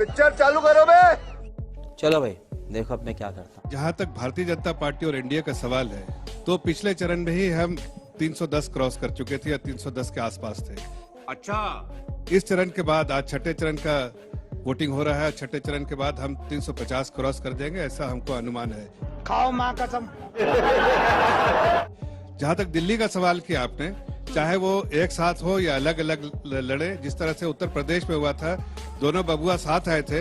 Picture चालू करो बे। चलो भाई देखो अब मैं क्या करता हूँ। जहां तक भारतीय जनता पार्टी और एनडीए का सवाल है, तो पिछले चरण में ही हम 310 क्रॉस कर चुके थे या 310 के आसपास थे। अच्छा, इस चरण के बाद आज छठे चरण का वोटिंग हो रहा है। छठे चरण के बाद हम 350 क्रॉस कर देंगे, ऐसा हमको अनुमान है। खाओ माँ कसम। जहां तक दिल्ली का सवाल किया आपने, चाहे वो एक साथ हो या अलग अलग लड़े, जिस तरह से उत्तर प्रदेश में हुआ था, दोनों बबुआ साथ आए थे,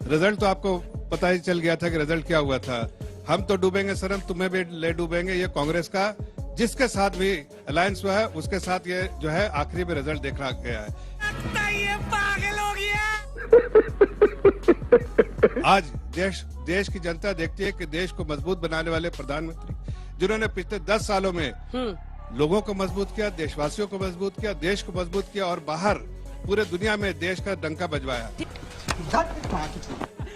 रिजल्ट तो आपको पता ही चल गया था कि रिजल्ट क्या हुआ था। हम तो डूबेंगे सनम, तुम्हें भी ले डूबेंगे, ये कांग्रेस का जिसके साथ भी अलायंस हुआ है उसके साथ ये जो है आखिरी में रिजल्ट देखा गया है। ये पागल हो गया। आज देश की जनता देखती है कि देश को मजबूत बनाने वाले प्रधानमंत्री, जिन्होंने पिछले 10 सालों में लोगों को मजबूत किया, देशवासियों को मजबूत किया, देश को मजबूत किया और बाहर पूरे दुनिया में देश का डंका बजवाया।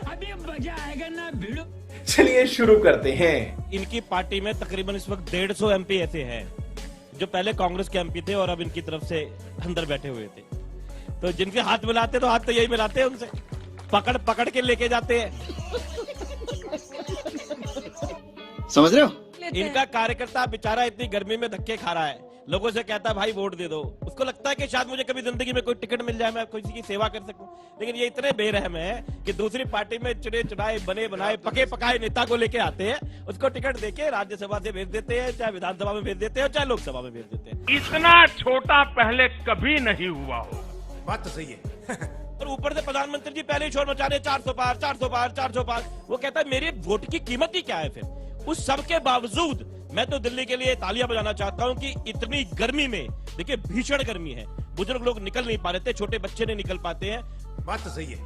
अभी मजा आएगा ना भिड़ो। चलिए शुरू करते हैं। इनकी पार्टी में तकरीबन इस वक्त 150 एमपी ऐसे हैं जो पहले कांग्रेस के एमपी थे और अब इनकी तरफ से अंदर बैठे हुए थे। तो जिनके हाथ मिलाते तो हाथ तो यही मिलाते हैं उनसे, पकड़ पकड़ के लेके जाते हैं। समझ रहे हो? इनका कार्यकर्ता बेचारा इतनी गर्मी में धक्के खा रहा है, लोगों से कहता है भाई वोट दे दो। उसको लगता है कि शायद मुझे कभी जिंदगी में कोई टिकट मिल जाए, मैं किसी की सेवा कर सकूं। लेकिन ये इतने बेरहम है कि दूसरी पार्टी में चुने चुनाए बने बनाए पके पकाए नेता को लेके आते हैं, उसको टिकट देके राज्यसभा से भेज देते हैं, चाहे विधानसभा में भेज देते हैं, चाहे लोकसभा में भेज देते हैं। इतना छोटा पहले कभी नहीं हुआ हो। बात तो सही है। और ऊपर से प्रधानमंत्री जी पहले ही शोर मचा रहे 400 पार 400 पार 400 पार। वो कहता है मेरे वोट की कीमत ही क्या है फिर। उस सब के बावजूद मैं तो दिल्ली के लिए तालियां बजाना चाहता हूं कि इतनी गर्मी में, देखिए भीषण गर्मी है, बुजुर्ग लोग निकल नहीं पा रहे थे, छोटे बच्चे नहीं निकल पाते हैं, बात तो सही है।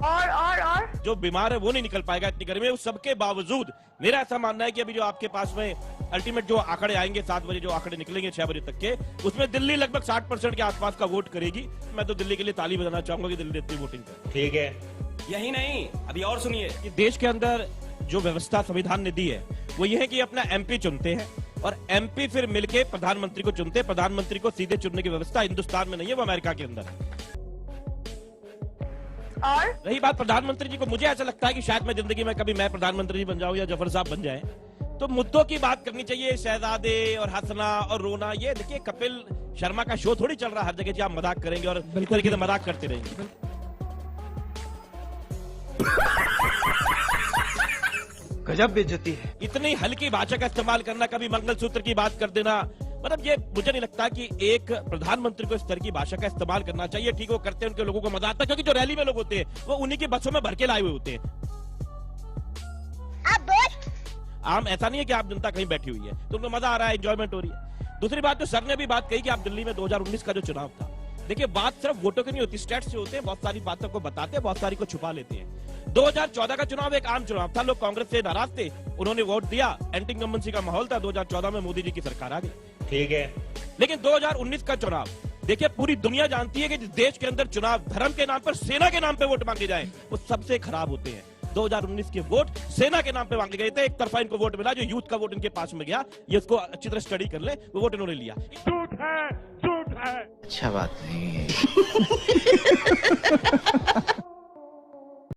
और जो बीमार है वो नहीं निकल पाएगा इतनी गर्मी में। उस सबके बावजूद मेरा ऐसा मानना है कि अभी जो आपके पास में अल्टीमेट जो आंकड़े आएंगे 7 बजे, जो आंकड़े निकलेंगे 6 बजे तक के, उसमें दिल्ली लगभग 60% के आसपास का वोट करेगी। मैं तो दिल्ली के लिए ताली बजाना चाहूंगा कि दिल्ली इतनी वोटिंग करे। ठीक है। यही नहीं, अभी और सुनिए कि देश के अंदर जो व्यवस्था संविधान ने दी है वो ये है कि अपना एमपी चुनते हैं और एमपी फिर मिलके प्रधानमंत्री को चुनते हैं। प्रधानमंत्री को सीधे चुनने की व्यवस्था हिंदुस्तान में नहीं है, वो अमेरिका के अंदर है। और रही बात प्रधानमंत्री जी को, मुझे ऐसा लगता है कि शायद मैं जिंदगी में कभी मैं प्रधानमंत्री जी बन जाऊं या जफर साहब बन जाए, तो मुद्दों की बात करनी चाहिए, शहजादे और हंसना और रोना। ये देखिए कपिल शर्मा का शो थोड़ी चल रहा है हर जगह जी आप मजाक करेंगे और इस तरीके से मजाक करते रहेंगे। गजब बेइज्जती है। इतनी हल्की भाषा का इस्तेमाल करना, कभी मंगलसूत्र की बात कर देना, मतलब ये मुझे नहीं लगता कि एक प्रधानमंत्री को इस तरह की भाषा का इस्तेमाल करना चाहिए। ठीक वो करते हैं, उनके लोगों को मजा आता है, क्योंकि जो रैली में लोग होते हैं वो उन्हीं की बसों में भर के लाए हुए होते हैं। आम ऐसा नहीं है कि आप जनता कहीं बैठी हुई है तो उनको मजा आ रहा है, एंजॉयमेंट हो रही है। दूसरी बात तो सर ने भी बात कही कि आप दिल्ली में 2019 का जो चुनाव था, देखिए बात सिर्फ वोटों की नहीं होती, स्टेट्स से होते हैं, बहुत सारी बातों को बताते हैं, बहुत सारी को छुपा लेते हैं। 2014 का चुनाव एक आम चुनाव था, लोग कांग्रेस से नाराज थे, उन्होंने वोट दिया, एंटी इनकम्बेंसी का माहौल था, 2014 में मोदी जी की सरकार आ गई। ठीक है। लेकिन 2019 का चुनाव देखिए, पूरी दुनिया जानती है कि जिस देश के अंदर चुनाव धर्म के नाम पर, सेना के नाम पे वोट मांगे जाए, वो सबसे खराब होते हैं। 2019 के वोट सेना के नाम पे मांगे गए थे, एक तरफा इनको वोट मिला, जो यूथ का वोट इनके पास में गया, ये इसको अच्छी तरह स्टडी कर ले, वो वोट इन्होंने लिया। झूठ है, झूठ है। अच्छा बात नहीं है।